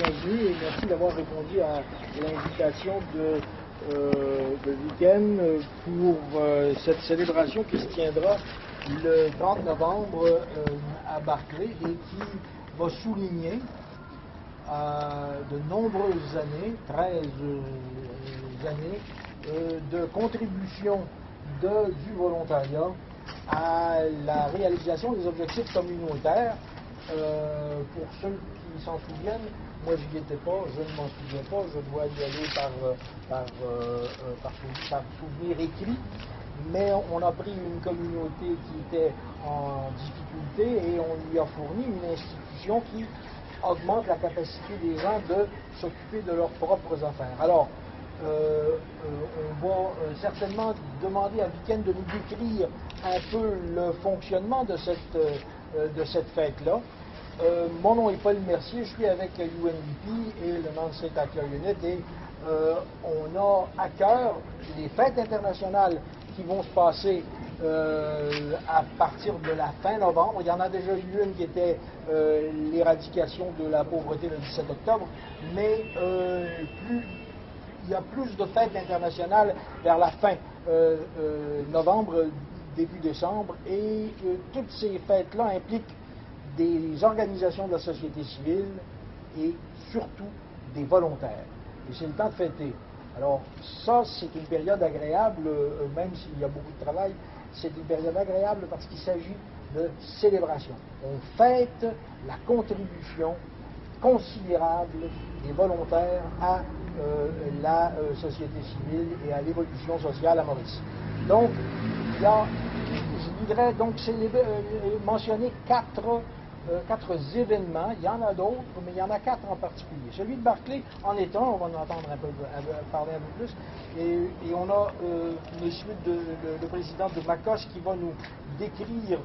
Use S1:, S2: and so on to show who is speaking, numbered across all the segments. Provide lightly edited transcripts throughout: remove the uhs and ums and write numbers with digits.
S1: bienvenue et merci d'avoir répondu à l'invitation de Week-end pour cette célébration qui se tiendra le 30 novembre à Barclay et qui va souligner de nombreuses années, 13 années, de contribution du volontariat à la réalisation des objectifs communautaires. Pour ceux qui s'en souviennent, moi je n'y étais pas, je ne m'en souviens pas, je dois y aller par souvenir écrit, mais on a pris une communauté qui était en difficulté et on lui a fourni une institution qui augmente la capacité des gens de s'occuper de leurs propres affaires. Alors, on va certainement demander à Week-end de nous décrire un peu le fonctionnement de cette fête-là. Mon nom est Paul Mercier, je suis avec UNDP et le Non-State Unit et on a à cœur les fêtes internationales qui vont se passer à partir de la fin novembre. Il y en a déjà eu une qui était l'éradication de la pauvreté le 17 octobre, mais il y a plus de fêtes internationales vers la fin novembre, début décembre, et toutes ces fêtes-là impliquent des organisations de la société civile et surtout des volontaires. Et c'est le temps de fêter. Alors ça, c'est une période agréable, même s'il y a beaucoup de travail, c'est une période agréable parce qu'il s'agit de célébration. On fête la contribution considérable des volontaires à la société civile et à l'évolution sociale à Maurice. Donc, je voudrais donc mentionner quatre événements. Il y en a d'autres, mais il y en a 4 en particulier. Celui de Barclay en est un, on va en entendre parler un peu plus. Et on a le président de MACOS qui va nous décrire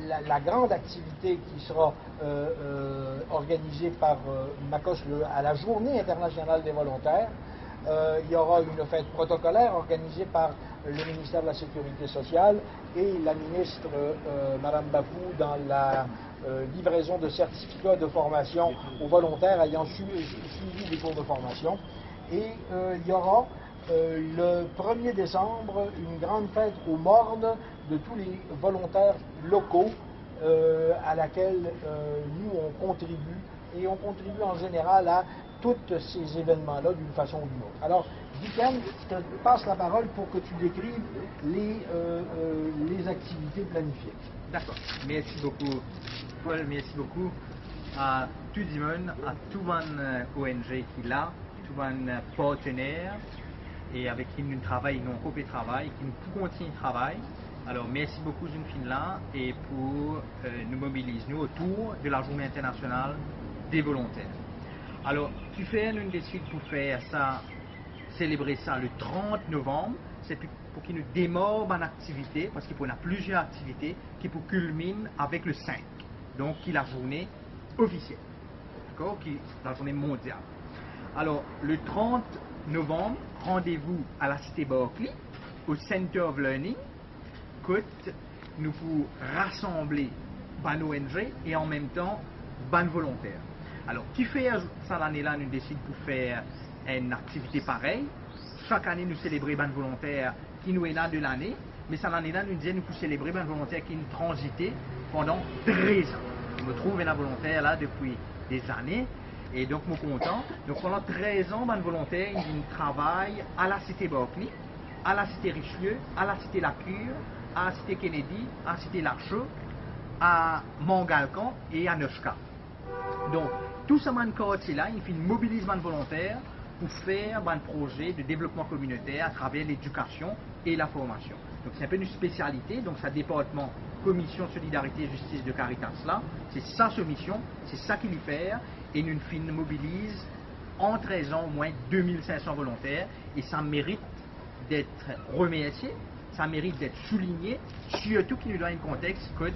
S1: la grande activité qui sera organisée par MACOS à la Journée internationale des volontaires. Il y aura une fête protocolaire organisée par le ministère de la Sécurité sociale et la ministre Mme Bafou dans la livraison de certificats de formation aux volontaires ayant suivi des cours de formation. Et il y aura le 1er décembre une grande fête aux mornes de tous les volontaires locaux à laquelle nous on contribue, et on contribue en général à tous ces événements-là d'une façon ou d'une autre. Alors, Week-end, je te passe la parole pour que tu décrives les activités planifiées.
S2: D'accord. Merci beaucoup, Paul. Merci beaucoup à tout le monde, à tout le ONG qui est là, tout le partenaire et avec qui nous travaillons, nous coupé travail, qui nous continuons de travail. Alors, merci beaucoup d'une fin là et pour nous mobiliser nous autour de la Journée internationale des volontaires. Alors, tu fais une décide pour faire ça, célébrer ça le 30 novembre, c'est pour qu'il nous démarre une activité, parce qu'il y a plusieurs activités qui pour culminer avec le 5, donc qui est la journée officielle, d'accord, qui est la journée mondiale. Alors, le 30 novembre, rendez-vous à la cité Barclay, au Center of Learning, que nous pouvons rassembler ban ONG et en même temps ban volontaires. Alors, qui fait ça l'année-là, nous décide pour faire une activité pareille. Chaque année, nous célébrons ban volontaires qui nous est là de l'année, mais ça l'année-là, nous disons nous pouvons célébrer ban volontaires qui nous transité pendant 13 ans. Je me trouve un volontaire là depuis des années, et donc, je suis content. Donc, pendant 13 ans, ban volontaire, ils travaillent à la cité Barclay, à la cité Richelieu, à la cité La Cure, à la cité Kennedy, à la cité Larcheux, à Montgalcan et à Neuchâtel. Donc, tout ce quartier-là, il fait une mobilisation volontaire pour faire un projet de développement communautaire à travers l'éducation et la formation. Donc, c'est un peu une spécialité. Donc, ça département Commission Solidarité et Justice de Caritas là, c'est ça sa mission, c'est ça qu'il y fait. Et nous mobilise en 13 ans au moins 2500 volontaires et ça mérite d'être remercié, ça mérite d'être souligné, surtout qu'il nous donne un contexte que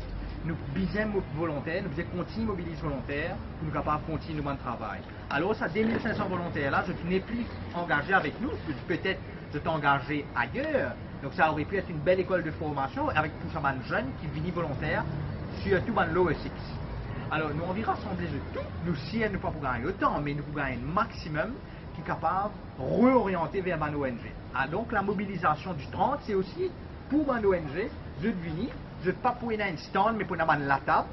S2: nous bisons volontaires, nous faisons continuer mobiliser volontaires pour nous capables de continuer notre travail. Alors, ça 2500 volontaires là, je n'ai plus engagé avec nous, peut-être de t'engager ailleurs. Donc, ça aurait pu être une belle école de formation avec tout ça, de jeunes qui viennent volontaires, surtout dans l'OE6. Alors, nous, on va rassembler de tout. Nous, si elle ne pas pour gagner le temps, mais nous pour gagner un maximum qui est capable de réorienter vers une ONG. Ah, donc, la mobilisation du 30, c'est aussi pour une ONG, je devine, je ne pas pour un stand, mais pour une la table.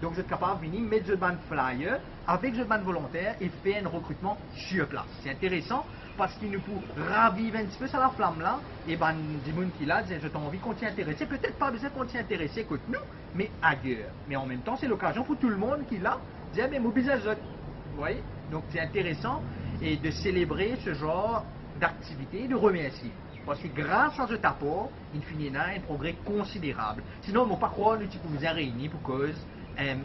S2: Donc, je suis capable de venir mettre un flyer avec un volontaire et faire un recrutement sur place. C'est intéressant parce qu'il nous peut raviver un petit peu sur la flamme là. Et ben, des gens qui là disent je t'ai envie qu'on t'y intéresse. Peut-être pas besoin qu'on t'y intéresse que nous, mais ailleurs. Mais en même temps, c'est l'occasion pour tout le monde qui là dit mais mobiliser. Vous voyez? Donc, c'est intéressant et de célébrer ce genre d'activité et de remercier. Parce que grâce à cet apport, il finit là un progrès considérable. Sinon, on ne peut pas croire que nous pouvons réunir pour cause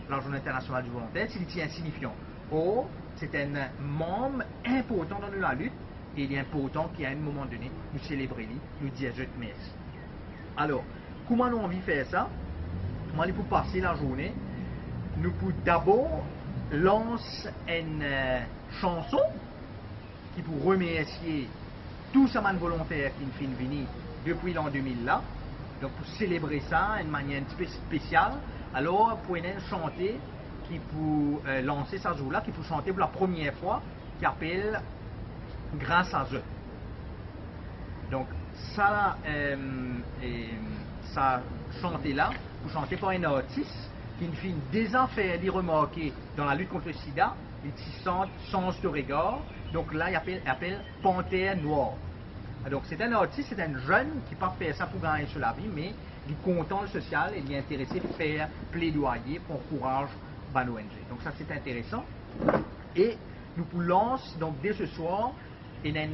S2: la Journée internationale du volontaire, c'est insignifiant. Or, c'est un membre important dans la lutte et il est important qu'à un moment donné, nous célébrions, nous disons je te merci. Alors, comment nous envie de faire ça? Comment nous pouvons passer la journée? Nous pouvons d'abord lancer une chanson qui pour remercier tous ces volontaires qui nous sont venus depuis l'an 2000 là. Donc pour célébrer ça d'une manière un petit peu spéciale, alors pour une chanter qui pour lancer ça jour là, qui pour chanter pour la première fois, qui appelle Grâce à eux. Donc ça, ça chanter là, pour chanter par un artiste qui nous fait des affaires les remarquer dans la lutte contre le sida, les sentent sens de regard. Donc là, il appelle Panthère Noire. Donc c'est un artiste, c'est un jeune qui ne peut pas faire ça pour gagner sur la vie, mais il est content le social et il est intéressé de faire plaidoyer pour encourager l'ONG. Donc ça c'est intéressant. Et nous lançons donc dès ce soir une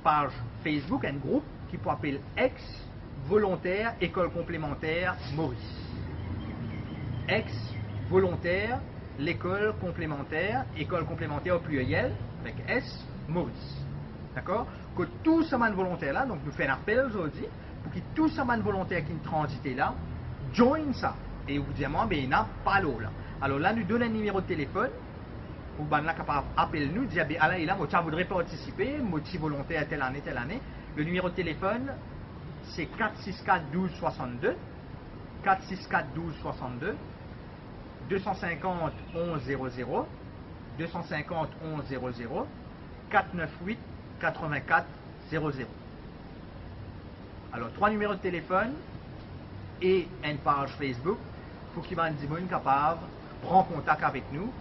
S2: page Facebook, un groupe qui peut appeler Ex-Volontaire École Complémentaire Maurice. Ex-Volontaire l'école complémentaire au pluriel, avec S, Maurice. D'accord? Que tous ces volontaires là, donc nous faisons un appel aujourd'hui, pour que tous ces volontaires qui transitent là, joignent ça. Et vous dites, moi, ben, il n'y a pas l'eau là. Alors là, nous donnons un numéro de téléphone, pour ben là, capable d'appeler nous, dire, ben, là, et là, moi, tu voudrais participer, moi, tu volontaire telle année. Le numéro de téléphone, c'est 464-1262, 464-1262, 250 11 00, 250 11 00, 498 84 00. Alors, 3 numéros de téléphone et une page Facebook pour qu'ils soient capables de prendre contact avec nous,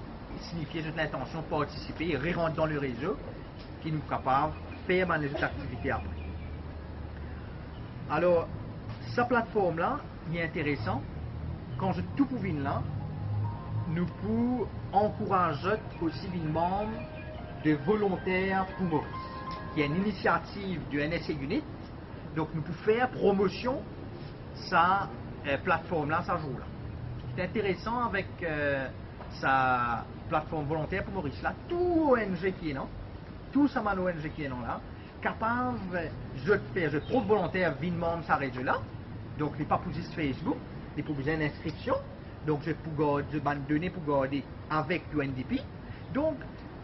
S2: signifier notre intention de participer et rentrer dans le réseau, qui nous capables de faire les autres activités après. Alors, cette plateforme-là, il est intéressant. Quand je tout pour là, nous pouvons encourager aussi les membres de volontaires pour Maurice, qui est une initiative du NSA Unit. Donc nous pouvons faire promotion sa plateforme-là, sa jour-là. C'est intéressant avec sa plateforme volontaire pour Maurice là, tout ONG qui est là, tout ça ONG qui est là, capable de faire de propre volontaire vin membre sa région là. Donc il n'est pas pour juste Facebook, il n'est pas besoin d'inscription. Donc, je peux donner pour garder avec l'UNDP. Donc,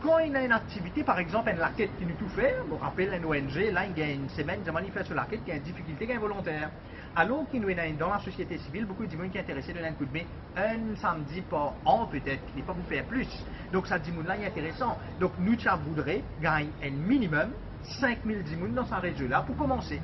S2: quand il y a une activité, par exemple, une laquette qui nous tout fait, on rappelle une ONG, là, il y a une semaine, il manifeste sur laquette, il y a une difficulté, il y a un volontaire. Alors qu'il y a dans la société civile, beaucoup de gens qui sont intéressés de donner un coup de main, un samedi par an peut-être, qui n'est pas vous faire plus. Donc, ça dit là est intéressant. Donc, nous, ça voudrait gagner un minimum 5000 dimoun dans sa région là pour commencer.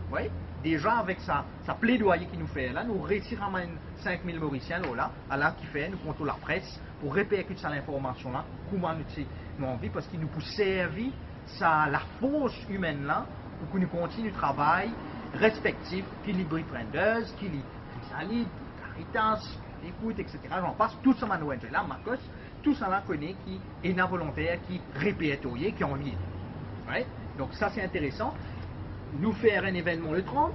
S2: Vous voyez? Déjà avec sa plaidoyer qui nous fait là, nous réussissons à ramener 5000 Mauriciens là, qui fait, nous comptons la presse pour répercuter ça l'information là, comment nous envie, parce qu'il nous peut servir la force humaine là, pour que nous continuions le travail respectif, qui les Befrienders, qui les Chrysalide, Caritas, écoute, etc. J'en passe, tout ça maintenant là, Marcos, tout ça là connaît qui est un volontaire, qui répertorie, qui en vit. Ouais? Donc ça c'est intéressant. Nous faire un événement le 30,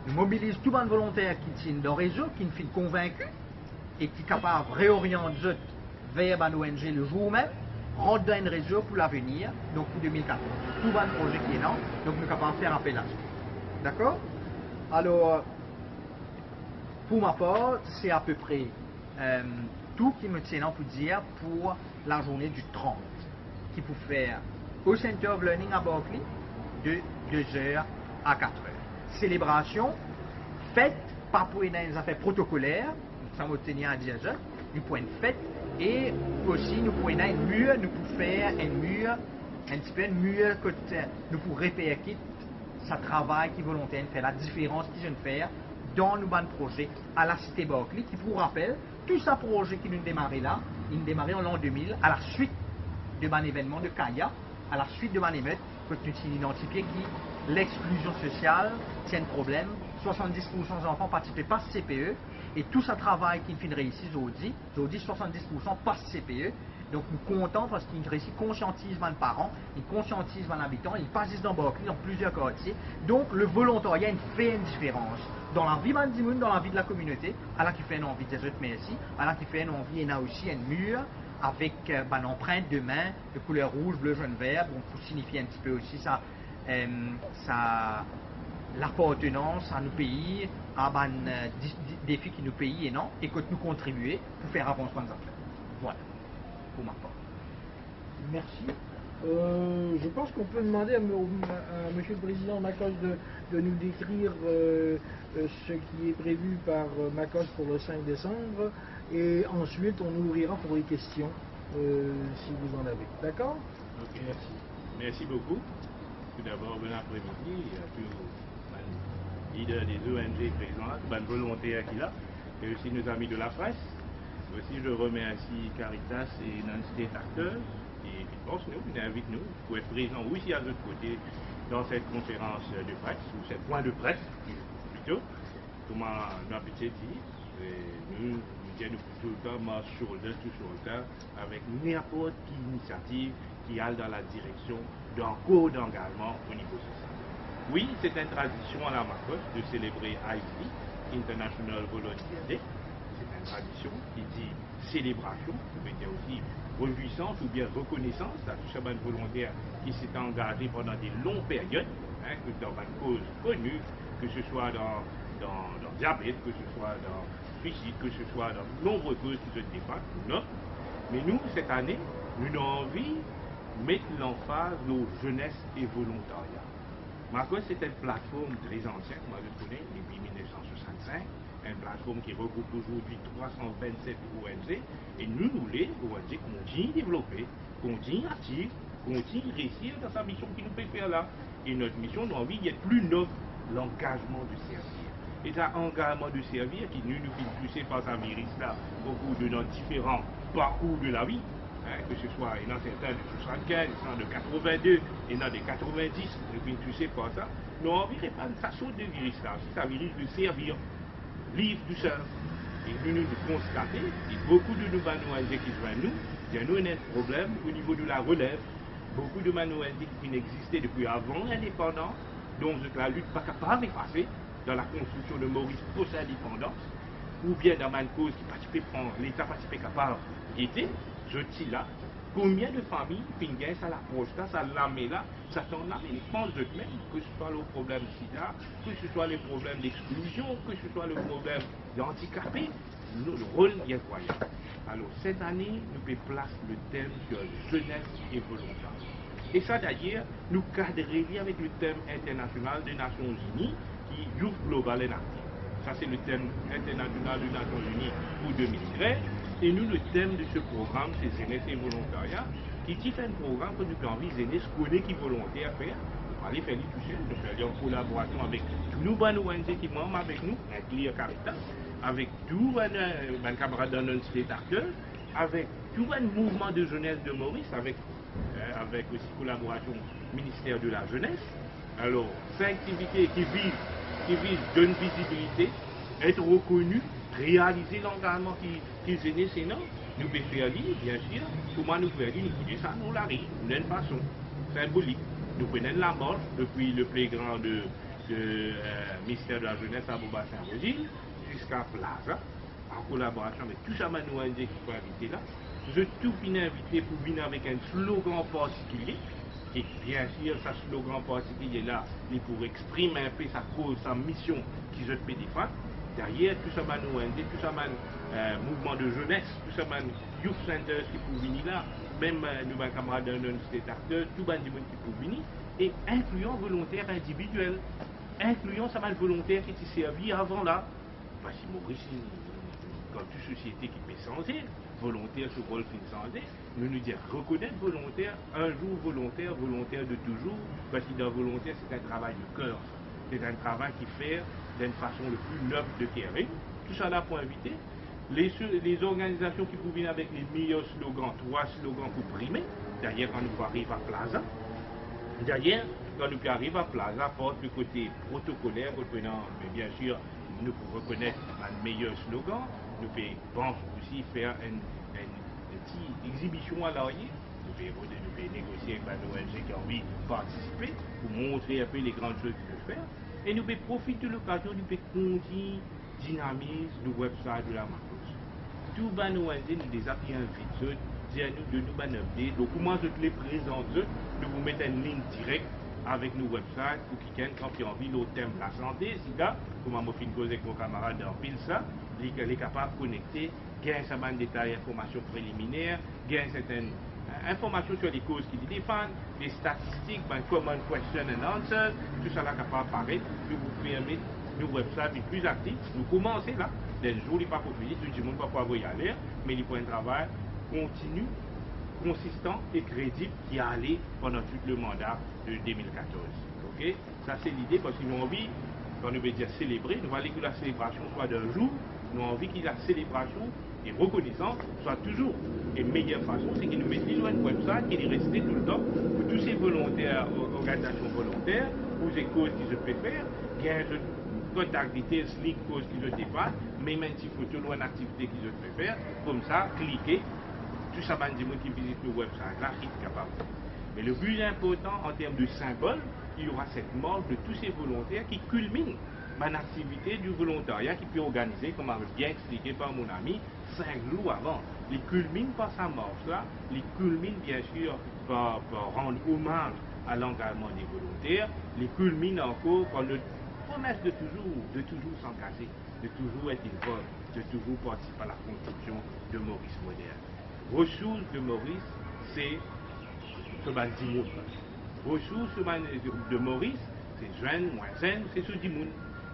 S2: nous mobilisons tout le monde volontaire qui tient dans le réseau, qui nous fait convaincus et qui est capable de réorienter vers l'ONG le jour même, rentre dans un réseau pour l'avenir, donc pour 2014. Tout le projet qui est là, donc nous sommes capables de faire appel à ça. D'accord? Alors, pour ma part, c'est à peu près tout qui me tient pour dire pour la journée du 30, qui peut faire au Center of Learning à Berkeley, de 2h à 4h. Célébration faite pas pour des affaires protocolaires, ça m'a tenu à dire ça, nous pouvons faire et aussi nous pouvons être mieux, nous pouvons faire un mur, un petit peu mieux que nous pouvons répercuter ce travail qui volontaire fait la différence qu'ils viennent faire dans nos bons projets à la Cité Barclay, qui pour rappel, tout ce projet qui nous démarré là, il démarré en l'an 2000 à la suite de mon événement de Kaya, à la suite de mon événement que nous avons identifié qui l'exclusion sociale, c'est un problème. 70% des enfants participent pas à CPE et tout ce travail qui fait réussir aujourd'hui, 70% passent CPE. Donc nous sommes contents parce qu'ils réussissent conscientisent les parents, ils conscientisent les habitants, ils passent dans Barclay, dans plusieurs quartiers. Donc le volontariat fait une différence dans la vie du monde, dans la vie de la communauté, alors qu'il fait une envie des autres merci, alors qu'il fait une envie, il y a aussi un mur avec une empreinte de main de couleur rouge, bleu, jaune, vert, bon, pour signifier un petit peu aussi ça, l'appartenance à nos pays, à des défis qui nous pays et non, et que nous contribuer pour faire avancer nos affaires. Voilà, pour ma part.
S1: Merci. Je pense qu'on peut demander à Monsieur le Président Makos de nous décrire ce qui est prévu par Makos pour le 5 décembre et ensuite on ouvrira pour les questions si vous en avez. D'accord?
S3: Ok, merci. Merci beaucoup. Tout d'abord, bon après-midi à tous les leaders des ONG présents, bonne volontaire qui là, et aussi nos amis de la presse. Aussi, je remercie Caritas et non-state acteurs qui pensent nous, invitent nous pour être présents aussi à l'autre côté dans cette conférence de presse, ou cette point de presse plutôt, comme on a peut-être dit. Nous disons tout le temps, marche shoulder to shoulder avec n'importe quelle initiative qui aille dans la direction d'un code d'engagement au niveau social. Oui, c'est une tradition à la Makos de célébrer IVD, International Volunteer Day. C'est une tradition qui dit célébration, qui peut dire aussi rejuissance ou bien reconnaissance à tout chaman volontaire qui s'est engagé pendant des longues périodes, que dans une cause connue, que ce soit dans le diabète, que ce soit dans le suicide, que ce soit dans de nombreuses causes qui se débattent, non. Mais nous, cette année, nous avons envie de mettre l'emphase aux jeunesse et volontariat. Makos, c'est une plateforme très ancienne, moi je connais, depuis 1965, une plateforme qui regroupe aujourd'hui 327 ONG, et nous, les ONG, continuons à développer, continuons à attirer, continuons à réussir dans sa mission qui nous fait faire là. Et notre mission, nous avons envie d'être plus noble, l'engagement de servir. Et cet engagement de servir qui nous fait pousser par sa mérite là, au cours de nos différents parcours de la vie, que ce soit il y en a certains de 75, il y en a de 82, il y en a de 90, et puis tu sais pas ça, nous avons envie de prendre sa chose de virus là, ça virus de servir, livre du seul. Et nous constatons, et beaucoup de nos ONG qui joignent nous, il y a un problème au niveau de la relève. Beaucoup de ONG qui n'existaient depuis avant l'indépendance, dont la lutte pas capable d'effacer dans la construction de Maurice post-indépendance, ou bien dans une cause qui l'État participait capable d'aider. Je dis là, combien de familles finissent ça l'approche là, ça l'amène là, ça t'en a, mais ils pensent d'eux-mêmes, que ce soit le problème sida, que ce soit les problèmes d'exclusion, que ce soit le problème d'handicapé, le rôle est incroyable. Alors cette année, nous faisons place le thème sur jeunesse et volontariat. Et ça d'ailleurs, nous cadrons avec le thème international des Nations Unies, qui est Youth Global and Active. Ça c'est le thème international des Nations Unies pour 2013. Et nous, le thème de ce programme, c'est jeunesse et volontariat, qui est un programme que nous avons envie de jeunesse connaît qui volontaire faire. Nous allons faire tout seul, nous faisons en collaboration avec nous, ONG qui sont avec nous, inclure Caritas, avec tous les camarades de non-state acteurs, avec tout le mouvement de jeunesse de Maurice, avec aussi collaboration ministère de la jeunesse. Alors, 5 activités qui visent donner visibilité, être reconnus, réaliser l'engagement qui est né, c'est non. Nous pouvons faire lire, bien sûr. Comment nous pouvons dire, nous pouvons ça, nous l'arrive, d'une façon symbolique. Nous prenons la marche depuis le playground de ministère de la jeunesse à Boba-Saint-Rosile jusqu'à Plaza, en collaboration avec tous les ONG qui sont invités là. Je tout finis invité pour venir avec un slogan particulier. Et bien sûr, ce slogan particulier là, il pour exprimer un peu sa cause, sa mission qui se fait défendre. Derrière tout ça, ONG, tout ça, mouvement de jeunesse, tout ça, youth centers qui pour venir là, même nos camarades de non-state acteurs, tout le monde qui pour venir, et incluant volontaires individuels, incluant ça volontaire qui s'est servi avant là. Parce que Maurice, comme toute société qui peut changer, volontaire sur rôle fin changer, nous nous dire reconnaître volontaire, un jour volontaire, volontaire de toujours, parce que dans volontaire, c'est un travail de cœur. C'est un travail qui fait d'une façon le plus noble de Kéré. Tout ça là pour inviter. Les organisations qui vous viennent avec les meilleurs slogans, 3 slogans pour primer. D'ailleurs, quand nous arrivons à Plaza, d'ailleurs, quand nous arrivons à Plaza, porte le côté protocolaire, reprenant, mais bien sûr, nous pouvons reconnaître un meilleur slogan. Nous pouvons aussi faire une petite exhibition à l'arrière. Nous pouvons négocier avec l'ONG qui a envie de participer pour montrer un peu les grandes choses qu'ils peuvent faire. Et nous pouvons profiter de l'occasion, nous pouvons continuer, dynamiser le website de la Marcos. Tout le monde nous déjà invité, de nous update. Donc, comment je les présente, nous vous mettons une ligne directe avec nos websites pour quelqu'un quand il a envie le thème de la santé. Si là, comment je fais avec mon camarade dans pile ça, il est capable de connecter, gagner certains détails, informations préliminaires, gagner certaines informations sur les causes qui les défendent, des statistiques, common question and answer, tout ça là capable d'apparaître, nous vous permet nos websites les plus actifs. Nous commençons là, d'un jour, il n'est pas pour finir, tout le monde ne va pas y aller, mais il faut un travail continu, consistant et crédible qui a allé pendant tout le mandat de 2014. Ok, ça c'est l'idée parce qu'ils ont envie, quand nous veut dire célébrer, nous voulons que la célébration soit d'un jour, nous avons envie que la célébration et reconnaissance soit toujours une meilleure façon, c'est qu'ils nous mettent loin de website qui est resté tout le temps pour tous ces volontaires, organisations volontaires, pour les causes qu'ils peuvent faire, bien contact details, link cause qu'ils ont dépassé, même un petit photo ou une activité qu'ils peuvent faire, comme ça, cliquez. Tout ça va dire qui visite le website là, qui est capable. Mais le plus important en termes de symboles, il y aura cette marche de tous ces volontaires qui culminent une activité du volontariat qui peut organiser, comme avait bien expliqué par mon ami, 5 jours avant. Les culminent par sa marche là, les culminent bien sûr par rendre hommage à l'engagement des volontaires, les culminent encore par notre promesse de toujours s'engager, de toujours être involontaire, de toujours participer à la construction de Maurice moderne. Ressources de Maurice, c'est ce ban 10 moun. Ressources de Maurice, c'est jeunes, moins jeunes, c'est ce 10 moun.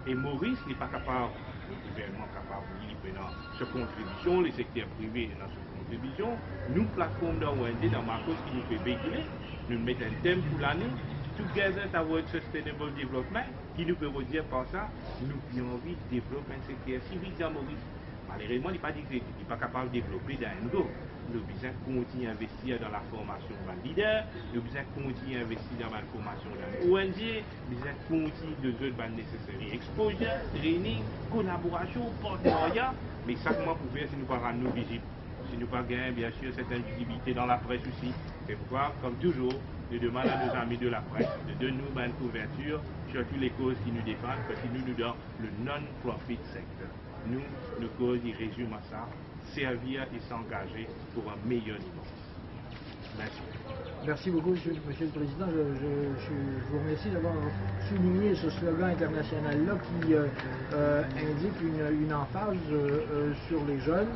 S3: Et Maurice n'est pas capable, le gouvernement capable de dans sa contribution, les secteurs privés dans sa contribution. Nous, plateforme dans ONG, dans Marcos, qui nous fait véhiculer, nous mettons un thème pour l'année, Together Towards Sustainable Development, qui nous peut dire par ça, nous avons envie de développer un secteur civique dans Maurice. Malheureusement, il n'est pas dit qu'il n'est pas capable de développer dans un go. Nous avons besoin de continuer à investir dans la formation de leaders, nous avons besoin de continuer à investir dans la formation de l'ONG, nous avons besoin de continuer de faire nécessaire exposure, training, collaboration, partenariat. Mais ça, comment pour faire si nous ne pas nous visibles, si nous ne pas gagner bien sûr cette visibilité dans la presse aussi. C'est pourquoi, comme toujours, nous demandons à nos amis de la presse de donner nous une couverture sur toutes les causes qui nous défendent, parce que nous nous donnons le non-profit sector. Nous, nos causes, ils résument à ça, servir et s'engager pour un meilleur niveau. Merci.
S1: Merci beaucoup, Monsieur le Président. Je vous remercie d'avoir souligné ce slogan international-là qui indique une emphase sur les jeunes.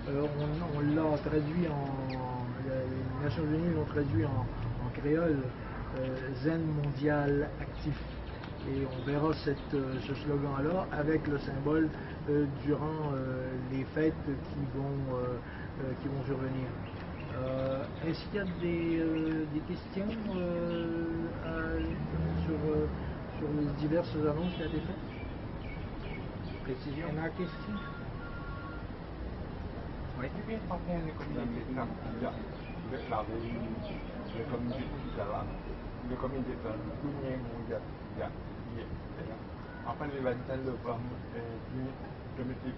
S1: On l'a traduit les Nations Unies l'ont traduit en créole, Zen mondial actif. Et on verra ce slogan-là avec le symbole durant les fêtes qui vont survenir. Est-ce qu'il y a des questions sur les diverses annonces qui ont été faites? Précision. On a une question?
S2: Oui.
S4: Le comité de l'Union mondiale, après les 25 novembre, je me suis dit,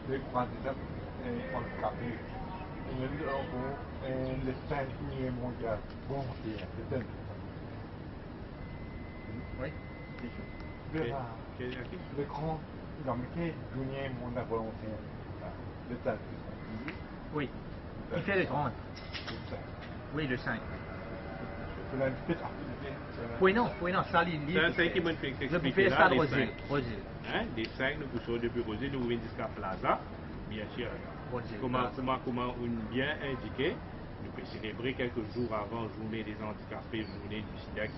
S4: les candidats handicapés, nous avons les 5 Unions mondiales volontaires, c'est
S2: oui,
S4: le grand comité de l'Union mondiale volontaire, le 5.
S2: Oui, il fait le 30. Oui, le 5. Oui, non, ça, il dit.
S3: C'est qui m'a fait expliquer là, les 5, nous poussons depuis Rosé, nous venons jusqu'à Plaza, bien sûr. Comment on bien indiqué, nous pouvons célébrer quelques jours avant, journée des handicapés, journée du sida, etc.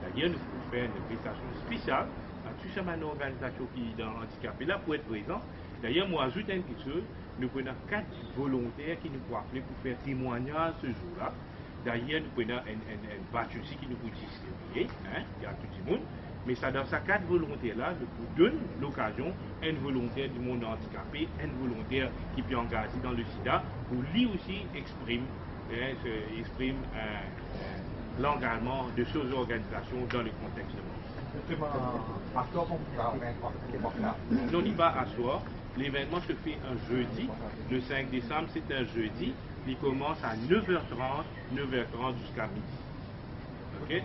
S3: D'ailleurs, nous pouvons faire une invitation spéciale à toute cette organisation qui est dans handicapé là pour être présent. D'ailleurs, moi, ajoute une quelque chose, nous prenons 4 volontaires qui nous pourront appeler pour faire témoignage ce jour-là. D'ailleurs, nous prenons une batch aussi qui nous peut distribuer, hein, il y a tout le monde. Mais ça, dans ces 4 volontaires-là, nous donne l'occasion à un volontaire du monde handicapé, un volontaire qui peut engager dans le SIDA, pour lui aussi exprime l'engagement de ces organisations dans le contexte de non, il va à soir. L'événement se fait un jeudi. Le 5 décembre, c'est un jeudi. Il commence à 9h30, 9h30 jusqu'à midi. Ok?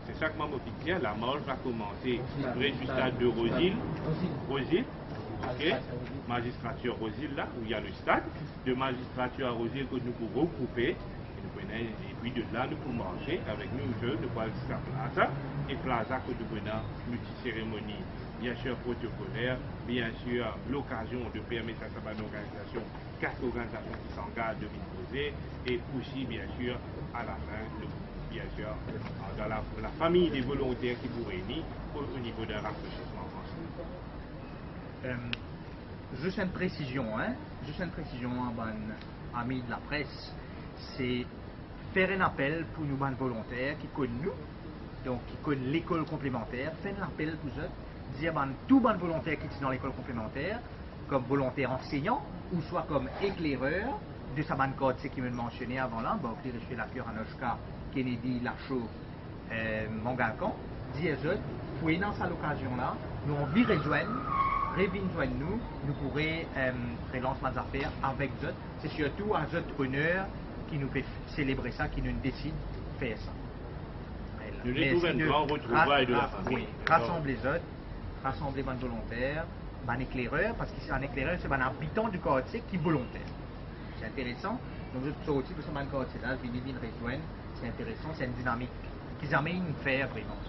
S3: C'est ça que maman dit bien. La marche va commencer près du stade de Rosille. Rosille. Ok? Magistrature Rosille, là, où il y a le stade. De magistrature à Rosille que nous pouvons regrouper. Et puis de là, nous pouvons marcher avec nous, nous pouvons aller jusqu'à Plaza. Et Plaza, que nous prenons multi-cérémonie, bien sûr protocolaire, bien sûr l'occasion de permettre à cette organisation, 4 organisations qui s'engagent de poser, et aussi, bien sûr, à la fin, bien sûr, dans la famille des volontaires qui vous réunissent au niveau d'un rafraîchissement ensemble.
S2: Juste une précision, amis de la presse, c'est faire un appel pour nous, bonnes volontaires qui connaissent nous, donc qui connaissent l'école complémentaire, faire un appel pour eux, dire tout bonne volontaire qui est dans l'école complémentaire, comme volontaire enseignant, ou soit comme éclaireur, de sa bonne code, c'est qui me mentionné avant là, éclairer chez la cure Anoshka, Kennedy, Lachaud, Mangalcan, dire eux, pour dans cette occasion-là, nous on vit rejoindre nous, nous pourrons relancer nos affaires avec eux. C'est surtout à eux honneur qui nous fait célébrer ça, qui nous décide de faire ça.
S3: Nous trouvons un grand retrouvaille de la famille.
S2: Oui, rassembler eux, rassembler les volontaires, les éclaireurs, parce que c'est un éclaireur, c'est un habitant du quartier qui est volontaire. C'est intéressant. Donc, je trouve aussi que ce quartier-là, venir rejoindre, c'est intéressant, c'est une dynamique qu'ils amènent à faire vraiment.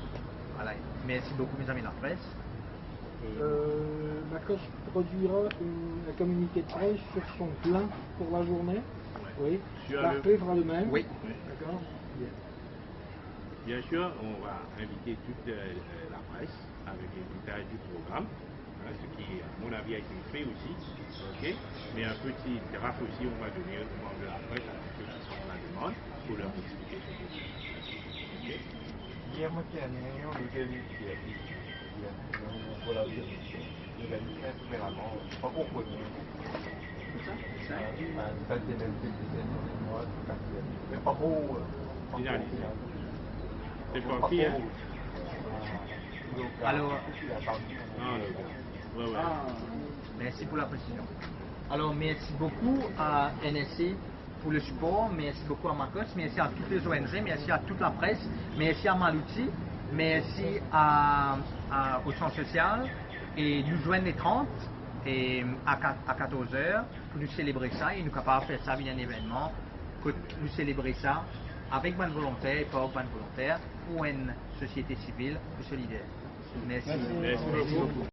S2: Voilà. Merci beaucoup, mes amis de la presse.
S1: Macos produira un communiqué de presse sur son plan pour la journée. Oui. L'arpé fera le même.
S2: Oui.
S1: D'accord.
S3: Bien sûr, on va inviter toute la presse avec les détails du programme, hein, ce qui, à mon avis, a été fait aussi. Okay? Mais un petit draft aussi, on va donner aux membres de la presse, à ceux qui sont à la demande, pour leur expliquer ce que c'est. Okay?
S4: Hier, moi, j'ai un réunion de vérité. Voilà, de la lutte différemment, pas pour connaître.
S2: C'est ça?
S4: Ça c'est même mais pas trop.
S3: C'est pas qui, hein?
S2: Alors,
S3: ouais.
S2: Merci pour la précision. Alors, merci beaucoup à NSC pour le support, merci beaucoup à Marcos, merci à toutes les ONG, merci à toute la presse, merci à Malouti, merci au Centre social, et nous joignons les 30 et à 14h pour nous célébrer ça et nous capables de faire ça bien un événement, que nous célébrer ça avec bonne volonté et pas bonne volontaire pour une société civile solidaire. Merci beaucoup.